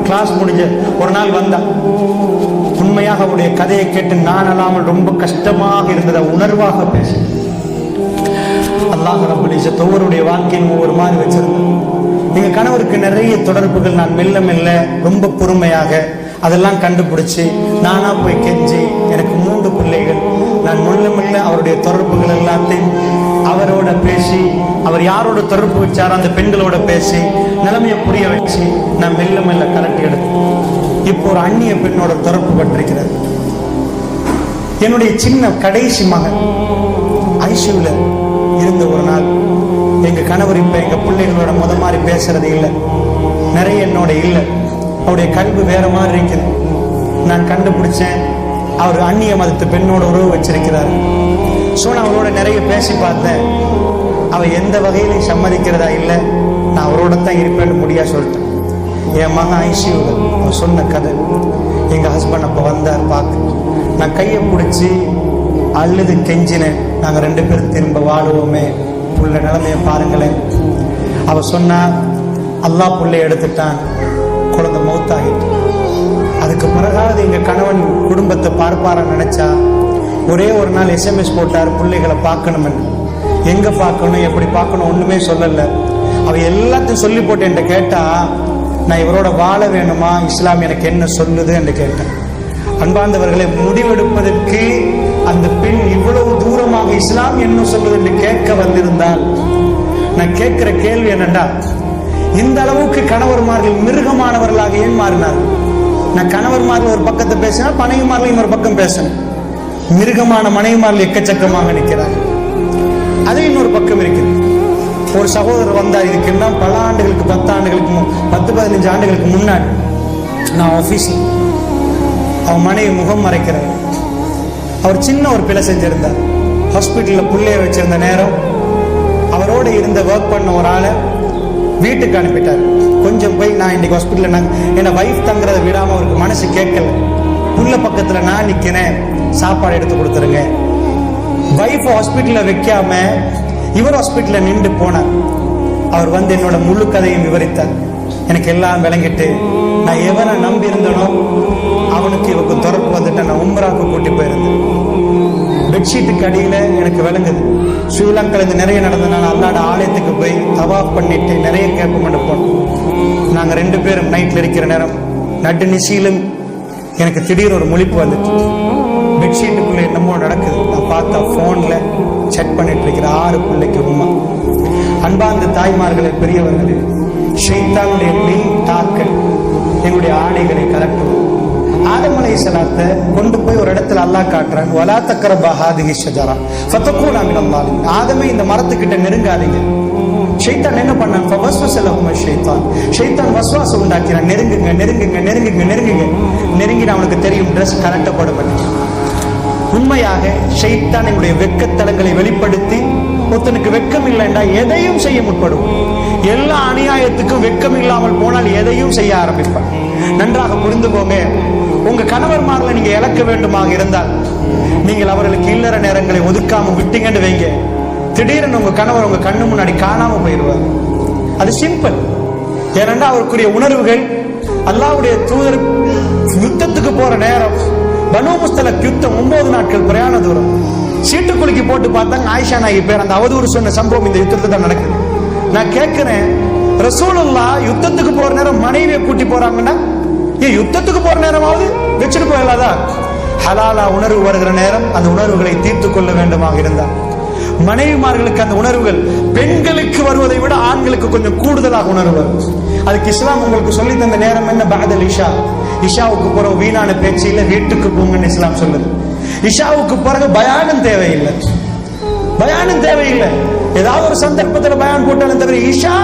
ஒரு கிளாஸ் முடிஞ்ச ஒரு நாள் வந்தா. உண்மையாக அவருடைய கதையை கேட்டு நான் அல்லாமல் ரொம்ப கஷ்டமாக இருந்ததை உணர்வாக பேச அல்லாஹ் ரப்பல் இஸ்ஸத் ஒவ்வொருடைய வாழ்க்கையும் ஒவ்வொரு மாதிரி வச்சிருந்தேன். எங்க கணவருக்கு நிறைய தொடர்புகள் நான் மெல்ல மெல்ல ரொம்ப பொறுமையாக அதெல்லாம் கண்டுபிடிச்சு நானா போய் கெஞ்சி, எனக்கு 3 பிள்ளைகள், நான் மெல்ல மெல்ல அவருடைய தொடர்புகள் எல்லாத்தையும் அவரோட பேசி, அவர் யாரோட தொடர்பு வச்சாரோ அந்த பெண்களோட பேசி நிலைமையை புரிய வச்சு நான் மெல்ல மெல்ல கலட்டி எடுத்தேன். இப்போ ஒரு அந்நிய பெண்ணோட தொடர்பு பட்டிருக்கிறது. என்னுடைய சின்ன கடைசி மகன் ஐசியூல இருந்த ஒரு நாள் எங்க கணவர் இப்ப எங்க பிள்ளைகளோட மாதிரி பேசுறது இல்லை, நிறைய என்னோட இல்லை, அவருடைய கல்வி வேற மாதிரி இருக்குது. நான் கண்டுபிடிச்சேன் அவர் அந்நிய மதத்து பெண்ணோட உறவு வச்சிருக்கிறார். ஸோ நான் அவரோட நிறைய பேசி பார்த்தேன். அவ எந்த வகையிலையும் சம்மதிக்கிறதா இல்லை, நான் அவரோட தான் இருப்பேன்னு முடியா சொல்லிட்டேன். என் மகன் ஐசியூல அவர் சொன்ன கதை, எங்க ஹஸ்பண்ட் அப்போ வந்தார் பார்க்க, நான் கையை பிடிச்சி அழுது கெஞ்சினேன், நாங்கள் 2 பேரும் திரும்ப வாழுவோமே, புள்ள நிலைமையை பாருங்களேன். அவ சொன்னா அல்லாஹ் புள்ளைய எடுத்துட்டான், குழந்தை மௌத்தாகிட்டு. அதுக்கு பிறகாவது எங்க கணவன் குடும்பத்தை பார்ப்பார நினைச்சா ஒரே ஒரு நாள் SMS போட்டார், பிள்ளைகளை பார்க்கணும்னு. எங்க பார்க்கணும் எப்படி பார்க்கணும் ஒண்ணுமே சொல்லல. அவ எல்லாத்தையும் சொல்லி போட்டு என்கிட்ட கேட்டா, நான் இவரோட வாழ வேணுமா, இஸ்லாம் எனக்கு என்ன சொல்லுது என்று கேட்டேன். அன்பார்ந்தவர்களை, முடிவெடுப்பதற்கு அந்த பெண் இவ்வளவு தூரமாக இஸ்லாம் என்ன சொல்லுது என்று கேட்க வந்திருந்தால், நான் கேட்கிற கேள்வி என்னண்டா, இந்த அளவுக்கு கணவர்மார்கள் மிருகமானவர்களாக ஏன் மாறினார்? நான் கணவர்மார்கள் ஒரு பக்கத்தை பேசினா மனைவிமார்கள் இன்னொரு பக்கம் பேசணும். மிருகமான மனைவிமார்கள் எக்கச்சக்கமாக நிற்கிறார். அது இன்னொரு பக்கம் இருக்குது. ஒரு சகோதரர் வந்தார், இதுக்கு என்ன பல ஆண்டுகளுக்கு 10 ஆண்டுகளுக்கு 10-15 ஆண்டுகளுக்கு முன்னாடி நான் ஆபீஸில் அவன் மனைவி முகம் மறைக்கிறார். அவர் சின்ன ஒரு பிழை செஞ்சிருந்தார். ஹாஸ்பிட்டலில் பிள்ளைய வச்சிருந்த நேரம் அவரோட இருந்த ஒர்க் பண்ண ஒரு ஆளை வீட்டுக்கு அனுப்பிட்டார். கொஞ்சம் போய் நான் இன்னைக்கு ஹாஸ்பிட்டலில் என்னை வைஃப் தங்குறதை விடாமல் அவருக்கு மனசு கேட்கல. புள்ள பக்கத்தில் நான் நிற்கிறேன், சாப்பாடு எடுத்து கொடுத்துருங்க. வைஃப் ஹாஸ்பிட்டலில் வைக்காம இவர் ஹாஸ்பிட்டலில் நின்று போனார். அவர் வந்து என்னோட முழு கதையும் விவரித்தார். எனக்கு எல்லாம் விளங்கிட்டு, நான் எவனை நம்பி இருந்தனோ அவனுக்கு இவருக்கு தொடர்பு வந்துட்டு நான் உம்ராவுக்கு கூட்டி போயிருந்தேன். பெட்ஷீட்டுக்கு அடியில் எனக்கு விளங்குது, ஸ்ரீலங்கால இருந்து நிறைய நடந்ததுனால அல்லாட ஆலயத்துக்கு போய் தவாப் பண்ணிட்டு நிறைய கேட்ப மட்டும் போனோம். நாங்கள் 2 பேரும் நைட்டில் இருக்கிற நேரம் நட்டு நிசையிலும் எனக்கு திடீர் ஒரு முழிப்பு வந்துட்டு, பெட்ஷீட்டுக்குள்ள என்னமோ நடக்குது. நான் பார்த்தா போன்ல செக் பண்ணிட்டு இருக்கிற 6 பிள்ளைக்கு உமா. அன்பார்ந்த தாய்மார்களே, பெரியவர்களே, ஷைத்தானுடைய மின் தாக்கல் எங்களுடைய ஆடைகளை கலட்டுவோம். ஆதம் அலைஹிஸ்ஸலாத்தை கொண்டு போய் ஒரு இடத்துல அல்லாஹ் காட்டுறான், வலா தக்ரபா ஹாதிஹி ஷஜரா ஃபதகூனா மினல் ஸாலிமீன். ஆதமே இந்த மரத்துக்கிட்ட நெருங்காதீங்க. ஷைத்தான் என்ன பண்ணான்? ஃபவஸ்வஸ லஹும் ஷைத்தான். ஷைத்தான் வஸ்வாசம் உண்டாக்கினான், நெருங்குங்க நெருங்குங்க நெருங்குங்க நெருங்குங்க. நெருங்கின அவனுக்கு தெரியும் ட்ரெஸ் கலட்டப்படும். உண்மையாக ஷைத்தான் எங்களுடைய வெக்கத்தலங்களை வெளிப்படுத்தி, ஒருத்தனுக்கு வெக்கம் இல்லைண்டா எதையும் செய்ய முற்படும். எல்லா அநியாயத்துக்கும் வெக்கம் இல்லாமல் போனால் எதையும் செய்ய ஆரம்பிப்பான். நன்றாக புரிந்துக்கோங்க. உங்க கணவர்மார்களை நீங்க இழக்க வேண்டுமாக இருந்தால், நீங்கள் அவர்களுக்கு இல்லற நேரங்களை ஒதுக்காம விட்டீங்கன்னு வைங்க, திடீர்னு உங்க கணவர் உங்க கண்ணு முன்னாடி காணாம போயிடுவார். அது சிம்பிள். ஏனென்றா அவருக்குரிய உணர்வுகள், அல்லாஹ்வுடைய தூதர் யுத்தத்துக்கு போற நேரம், பனு முஸ்தலக் யுத்தம் 9 நாட்கள் பிரயாண தூரம். சீட்டு குலுக்கி போட்டு பார்த்தாங்க, ஆயிஷா நாயகி பேர் அந்த அவதூறு சொன்ன சம்பவம் இந்த யுத்தத்துல தான் நடக்குது. நான் கேட்கிறேன், ரசூலுல்லாஹ் யுத்தத்துக்கு போற நேரம் மனைவியை கூட்டி போறாங்கன்னா, ஏன் யுத்தத்துக்கு போற நேரமாவது வச்சுட்டு போயிடலாதா? ஹலாலா உணர்வு வருகிற நேரம் அந்த உணர்வுகளை தீர்த்து கொள்ள வேண்டுமாக இருந்தார். மனைவிமார்களுக்கு அந்த உணர்வுகள் பெண்களுக்கு வருவதை விட ஆண்களுக்கு கொஞ்சம் கூடுதலாக உணர்வு வரும். அதுக்கு இஸ்லாம் உங்களுக்கு சொல்லி தந்த நேரம் என்ன? பஅதல் இஷா. இஷாவுக்கு பிறகு வீணான பேச்சில் வீட்டுக்கு போங்கன்னு இஸ்லாம் சொல்லுது. இஷாவுக்கு பிறகு பயானும் தேவையில்லை, பயானும் தேவையில்லை. ஏதாவது ஒரு சந்தர்ப்பத்தில் பயான் போட்டாலும் தவிர இஷா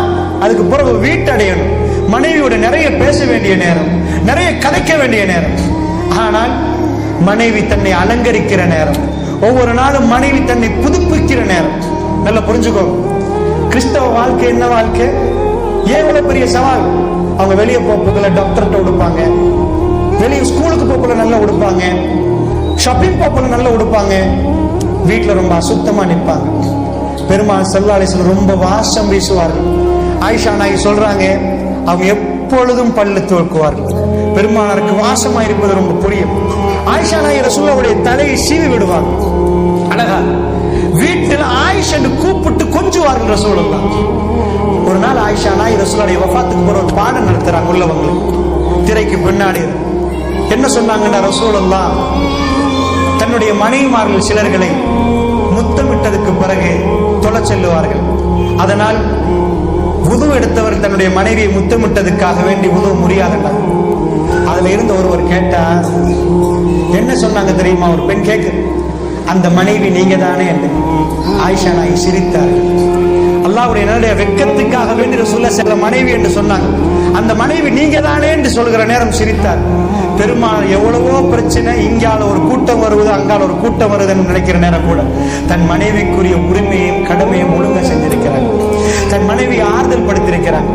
அதுக்கு பிறகு வீட்டடையணும். மனைவியோட நிறைய பேச வேண்டிய நேரம், நிறைய கதைக்க வேண்டிய நேரம். ஆனால் மனைவி தன்னை அலங்கரிக்கிற நேரம், ஒவ்வொரு நாளும் மனைவி தன்னை புதுப்பிக்கிற நேரம். நல்லா புரிஞ்சுக்கோ. கிறிஸ்தவ வாழ்க்கை என்ன வாழ்க்கை? ஏன் இவ்வளவு பெரிய சவால்? அவங்க வெளியே போக்குள்ள டாக்டர்கிட்ட உடுப்பாங்க, வெளியே ஸ்கூலுக்கு போக்குள்ள நல்லா உடுப்பாங்க, ஷாப்பிங் போக்குள்ள நல்லா உடுப்பாங்க, வீட்டுல ரொம்ப அசுத்தமா நிற்பாங்க. பெருமாள் ஸல்லல்லாஹு அலைஹி வஸல்லம் ரொம்ப வாசம் வீசுவார்கள். ஆயிஷா நாயகி சொல்றாங்க, அவங்க எப்பொழுதும் பல்லு துலக்குவார்கள். பெருமானாருக்கு வாசமா இருப்பது ரொம்ப புரியும். ஆயிஷா நாயகி ரசூலுல்லாஹ்வுடைய தலையை சீவி விடுவாங்க. அழகா வீட்டில் ஆயிஷா என்று கூப்பிட்டு கொஞ்சுவார்கள் ரசூலுல்லாஹ். ஒரு நாள் ஆயிஷா நாயகி ரசூலுல்லாஹ்வுடைய வஃபாத்துக்கு போற ஒரு பாடம் நடத்துறாங்க உள்ளவங்களுக்கு. திரைக்கு பின்னாடி என்ன சொன்னாங்கன்னா, ரசூலுல்லாஹ் தன்னுடைய மனைவிமார்கள் சிலர்களை முத்தமிட்டதுக்கு பிறகு தொலை செல்லுவார்கள். அதனால் வுது எடுத்தவர் தன்னுடைய மனைவியை முத்தமிட்டதுக்காக வேண்டி வுது முடியாதுன்றார். அதுல இருந்து ஒருவர் கேட்டார், என்ன சொன்னாங்க தெரியுமா? ஒரு பெண் கேட்கு, அந்த மனைவி நீங்க தானே என்று. ஆயிஷா நாயகி சிரித்தார். அல்லாஹ்வுடைய என்னுடைய வெட்கத்துக்காக வேண்டி ரசூலுல்லாஹ் செல்ல மனைவி என்று சொன்னாங்க. அந்த மனைவி நீங்க தானே என்று சொல்கிற நேரம் சிரித்தார். பெருமாள் எவ்வளவோ பிரச்சனை, இங்கால ஒரு கூட்டம் வருவது, அங்கால ஒரு கூட்டம் வருதுன்னு நினைக்கிற நேரம் கூட தன் மனைவிக்குரிய உரிமையும் கடமையும் ஒழுங்கா செஞ்சிருக்கிறார். தன் மனைவி ஆறுதல் படுத்திருக்கிறார்,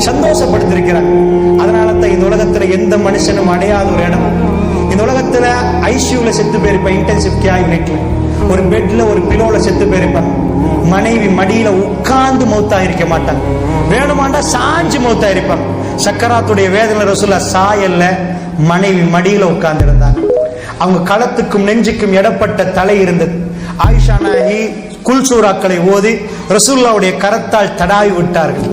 சந்தோஷப்படுத்திருக்கிறார். அதனால தான் இந்த உலகத்துல எந்த மனுஷனும் அடையாத ஒரு இடம். இந்த உலகத்துல ஐசியூல செத்து போயிருப்பேன், இன்டென்சிவ் கேர் யூனிட்ல ஒரு பெட்ல ஒரு பிலோல செத்து போயிருப்பாங்க. மனைவி மடியில உட்கார்ந்து மௌத்தா இருக்க மாட்டாங்க, வேணுமாண்டா சாஞ்சு மௌத்தா இருப்பாங்க. சக்கராத்துடைய வேதனை ரசூலுல்லாஹ் சாயல்ல, மனைவி மடியில உட்கார்ந்து இருந்தாங்க. அவங்க களத்துக்கும் நெஞ்சுக்கும் இடப்பட்ட தலை இருந்தது. ஆயிஷா நாயகி குல்சூராக்களை ஓதி ரசூலுல்லாஹ்வுடைய கரத்தால் தடாவி விட்டார்கள்.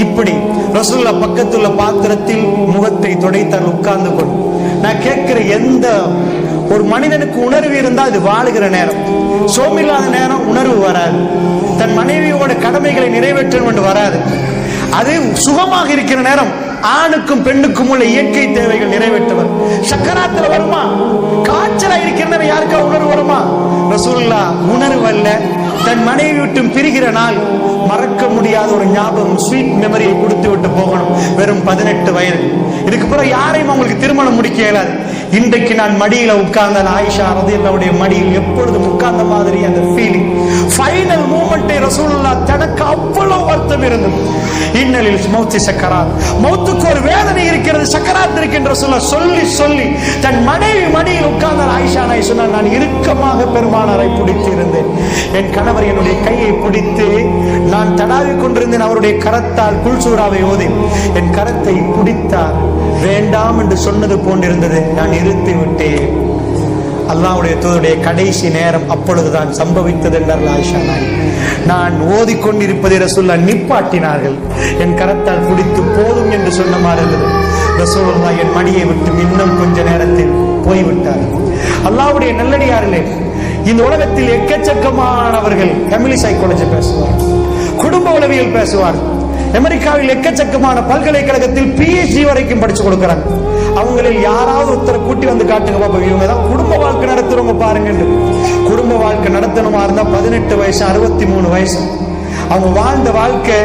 இப்படி ரசூலுல்லாஹ் பக்கத்துள்ள பாத்திரத்தில் முகத்தை துடைத்தால் உட்கார்ந்து கொண்டு. நான் கேட்கிற, எந்த ஒரு மனிதனுக்கு உணர்வு இருந்தா அது வாழுகிற நேரம், சோமில்லாத நேரம் உணர்வு வராது. தன் மனைவியோட கடமைகளை நிறைவேற்றணும் என்று வராது. அது சுகமாக இருக்கிற நேரம் ஆணுக்கும் பெண்ணுக்கும் உள்ள இயற்கை தேவைகள் நிறைவேற்றவர். சக்கராத்துல வருமா, காய்ச்சலா இருக்கிற நேரம் யாருக்கா உணர்வு வருமா? ரசூலுல்லாஹ் உணர்வு அல்ல, தன் மனைவி விட்டு பிரிகிற நாள் மறக்க முடியாத ஒரு ஞாபகம், ஸ்வீட் மெமரியை கொடுத்து விட்டு போகணும். வெறும் 18 வயது. இதுக்கு பிறகு யாரையும் அவங்களுக்கு திருமணம் முடிக்க இயலாது. இன்றைக்கு நான் மடியில உட்கார்ந்தால் ஆயிஷா ரலியல்லாஹு மடியில் எப்பொழுதும் உட்கார்ந்த மாதிரி அந்த ஃபீலிங், ஃபைனல் மூமெண்டை ரசூலுல்லாஹ் தனக்கு அவ்வளவு வருத்தம் இருந்தது. இன்னலில் மௌத்தி சக்கராத், மௌத்துக்கு ஒரு வேதனை இருக்கிறது, சக்கராத் இருக்கின்ற சொல்லி சொல்லி தன் மனைவி மடியில் உட்கார்ந்தால் ஆயிஷா நாயகி சொன்னார், நான் இறுக்கமாக பெருமானாரை பிடித்து இருந்தேன். என் கணவர் என்னுடைய கையை பிடித்து நான் தடாவி கொண்டிருந்தேன். அவருடைய கரத்தால் குல்சூராவை ஓதி என் கரத்தை பிடித்தார். வேண்டாம் என்று சொன்னது போன்றிருந்தது, நான் நிறுத்தி விட்டேன். அல்லாஹ்வுடைய தூதருடைய கடைசி நேரம் அப்பொழுதுதான் சம்பவித்தது என்றார்கள் ஆயிஷா நாயகி. நான் ஓதிக்கொண்டிருப்பதை ரசூலுல்லாஹ் நிப்பாட்டினார்கள். என் கரத்தால் பிடித்து போதும் என்று சொன்ன மாதிரி இருந்தது. ரசூலுல்லாஹ் என் மடியை விட்டு இன்னும் கொஞ்ச நேரத்தில் போய்விட்டார். அல்லாஹ்வுடைய நல்லடியார்களே, இந்த உலகத்தில் எக்கச்சக்கமானவர்கள் ஃபேமிலி சைக்காலஜி பேசுவார், குடும்ப உளவியல் பேசுவார். அமெரிக்காவில் எக்கச்சக்கமான பல்கலைக்கழகத்தில் PhD வரைக்கும் படிச்சு கொடுக்கிறாங்க. அவங்களில் யாராவது ஒருத்தரை கூட்டி வந்து காட்டுங்க பாப்பா, இவங்க தான் குடும்ப வாழ்க்கை நடத்துறவங்க பாருங்க. குடும்ப வாழ்க்கை நடத்தணுமா இருந்தா 18 வயசு 63 வயசு அவங்க வாழ்ந்த வாழ்க்கை.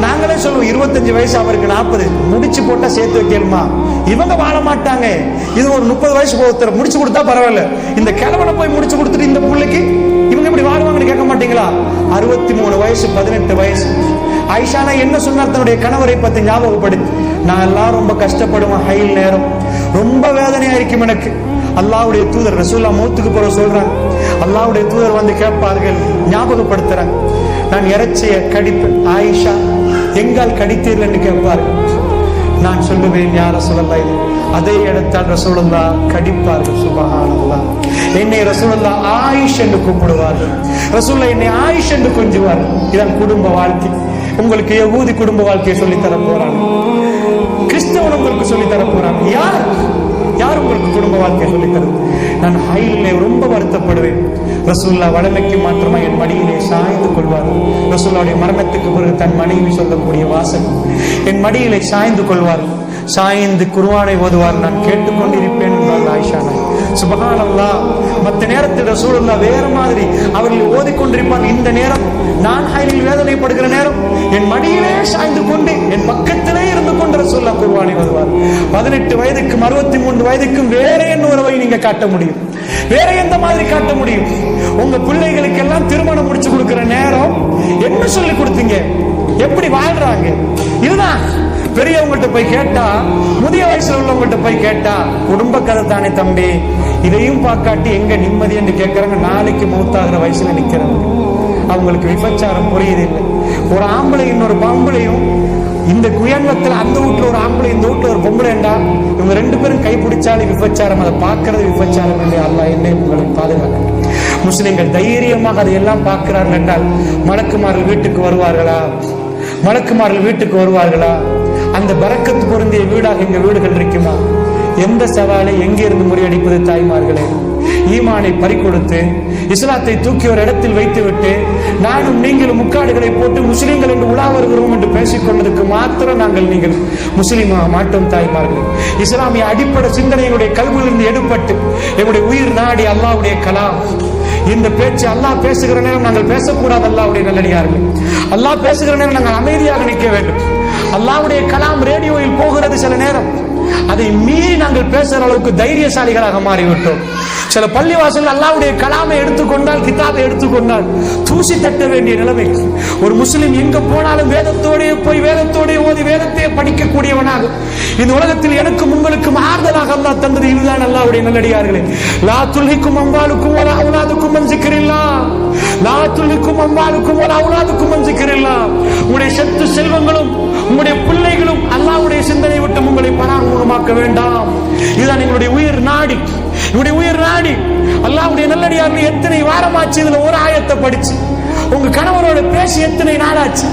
நாங்களே சொல்லுவோம் 25 வயசு, அவருக்கு 40 முடிச்சு போட்டா சேர்த்து வைக்கலுமா? இவங்க வாழ மாட்டாங்க. இது ஒரு 30 வயசு ஒருத்தர் முடிச்சு கொடுத்தா பரவாயில்ல, இந்த கிழவனை போய் முடிச்சு கொடுத்துட்டு இந்த பிள்ளைக்கு இவங்க இப்படி வாழ்வாங்கன்னு கேட்க மாட்டீங்களா? 63 வயசு 18 வயசு. ஆயிஷா என்ன சொன்னார் தன்னுடைய கணவரை பத்தி ஞாபகப்படுத்தி, நான் எல்லாம் ரொம்ப கஷ்டப்படுவேன், ஹைல் நேரம் ரொம்ப வேதனையா இருக்கும் எனக்கு. அல்லாஹ்வுடைய தூதர் ரசூலுல்லாஹ் மௌத்துக்கு போற சொல்றாங்க. அல்லாஹ்வுடைய தூதர் வந்து கேட்பார்கள், ஞாபகப்படுத்துறாங்க, நான் இறைச்சியை கடிப்பேன். ஆயிஷா எங்கால் கடித்தீர்கள் என்று கேட்பார்கள். நான் சொல்லுவேன், யா ரசூலுல்லாஹ், இது அதே இடத்தால் ரசூலுல்லாஹ் கடிப்பார்கள். சுப்ஹானல்லாஹ். என்னை ரசூலுல்லாஹ் ஆயிஷ் என்று கூப்பிடுவார்கள். ரசூலுல்லாஹ் என்னை ஆயிஷ் என்று கொஞ்சுவார்கள். இதான் குடும்ப வாழ்க்கை. உங்களுக்கு யகூதி குடும்ப வாழ்க்கையை சொல்லி தர போறாங்க, கிறிஸ்தவன் உங்களுக்கு சொல்லி தர போறாங்க. யார் உங்களுக்கு குடும்ப வாழ்க்கையை சொல்லி தருது? நான் ஹைலே ரொம்ப வருத்தப்படுவேன். ரசூலுல்லாஹ் வளமைக்கு மாற்றமா என் மடியிலே சாய்ந்து கொள்வார். ரசூலுல்லாஹ்வுடைய மரணத்துக்கு பிறகு தன் மனைவி சொல்லக்கூடிய வாசகம், என் மடியிலே சாய்ந்து கொள்வார், சாய்ந்து குர்ஆனை ஓதுவார், நான் கேட்டுக்கொண்டிருப்பேன் என்றார் ஆயிஷா நாயகி. சுப்ஹானல்லாஹ். மற்ற நேரத்தில் ரசூலுல்லாஹ் வேற மாதிரி அவர்கள் ஓதிக்கொண்டிருப்பார். இந்த நேரம் நான் ஹைலில் வேதனைப்படுகிற நேரம் என் மடியிலே சாய்ந்து கொண்டு என் பக்கத்திலே இருந்து கொண்டு ரசூலுல்லாஹ் குர்ஆனை ஓதுவார். 18 வயதுக்கும் 63 வயதுக்கும் வேற என்ன உறவை நீங்க காட்ட முடியும்? வேற எந்த மாதிரி காட்ட முடியும்? உங்க பிள்ளைகளுக்கு எல்லாம் திருமணம் முடிச்சு கொடுக்கிற நேரம் என்ன சொல்லி கொடுத்தீங்க? எப்படி வாழ்றாங்க? இதுதான். பெரியவங்கள்ட்ட போய் கேட்டா, முதிய வயசுல உள்ளவங்கள்ட்ட போய் கேட்டா, குடும்ப கதை தானே தம்பி, இதையும் பார்க்காட்டி எங்க நிம்மதி என்று கேட்கறாங்க. நாளைக்கு மௌத்தாகிற வயசுல நிக்கிறவங்க. அவங்களுக்கு விபச்சாரம் புரியுது இல்லை. ஒரு ஆம்பளை இன்னொரு பொம்பளையும் இந்த குயன்வத்தில் அந்த வீட்டுல ஒரு ஆம்பளை, இந்த வீட்டுல ஒரு பொம்பளை என்றா இவங்க ரெண்டு பேரும் கைப்பிடிச்சாலும் விபச்சாரம், அதை பார்க்கறது விபச்சாரம் இல்லை. அல்லாஹ் என்னை உங்களை பாதுகாக்க. முஸ்லிம்கள் தைரியமாக அதையெல்லாம் பார்க்கிறார்கள் என்றால் மலக்குமார்கள் வீட்டுக்கு வருவார்களா? மலக்குமார்கள் வீட்டுக்கு வருவார்களா? அந்த பரக்கத்து பொருந்திய வீடாக எங்க வீடுகள் இருக்குமா? எந்த சவாலை எங்கிருந்து முறியடிப்பது தாய்மார்களே? ஈமானை பறிகொடுத்து இஸ்லாத்தை தூக்கி ஒரு இடத்தில் வைத்துவிட்டு நானும் நீங்களும் முக்காடுகளை போட்டு முஸ்லிம்கள் என்று உலா வருகிறோம் என்று பேசிக் கொண்டதுக்கு மாத்திரம் நீங்கள் முஸ்லிமாக மாட்டோம் தாய்மார்கள். இஸ்லாமிய அடிப்படை சிந்தனையுடைய கல்வியிலிருந்து எடுபட்டு எங்களுடைய உயிர் நாடி அல்லாஹ்வுடைய கலாம். இந்த பேச்சு அல்லாஹ் பேசுகிற நேரம் நாங்கள் பேசக்கூடாது. அல்லாஹ்வுடைய நல்லடியார்கள், அல்லாஹ் பேசுகிற நேரம் நாங்கள் அமைதியாக நிற்க வேண்டும். அல்லாஹ்வுடைய கலாம் ரேடியோவில் போகிறது சில நேரம், அதை மீறி நாங்கள் பேசுகிற அளவுக்கு தைரியசாலிகளாக மாறிவிட்டோம். சில பள்ளிவாசல் அல்லாஹ்வுடைய கலாமை எடுத்துக்கொண்டால், கிதாபை எடுத்துக்கொண்டால் தூசி தட்ட வேண்டிய நிலைமை. ஒரு முஸ்லிம் எங்க போனாலும் வேதத்தோடே போய் வேதத்தோடே ஓதி வேதத்தை படிக்கக்கூடியவனாக இந்த உலகத்தில் எனக்கும் உங்களுக்கும் ஆறுதலாக அல்லாஹ் தந்தது இதுதான். அல்லாஹ்வுடைய நல்லடியார்களே, லா துல்ஹிக்கும் அம்வாலுக்கும் வலா அவுலாதுக்கும் அன் ஸிக்ரில்லாஹ், லா துல்ஹிக்கும் அம்வாலுக்கும் வலா அவுலாதுக்கும் அன் ஸிக்ரில்லாஹ். உங்களுடைய சொத்து செல்வங்களும் உங்களுடைய பிள்ளைகளும் அல்லாஹ்வுடைய சிந்தனை விட்டு உங்களை பராமுகமாக்க வேண்டாம். இதுதான் எங்களுடைய உயிர் நாடி, என்னுடைய உயிர் நாடி. அல்லாஹ்வுடைய நல்லடியார்கள் எத்தனை வாரமாச்சு இதுல ஒரு ஆயத்தை படிச்சு உங்க கணவரோட பேசி எத்தனை நாளாச்சு?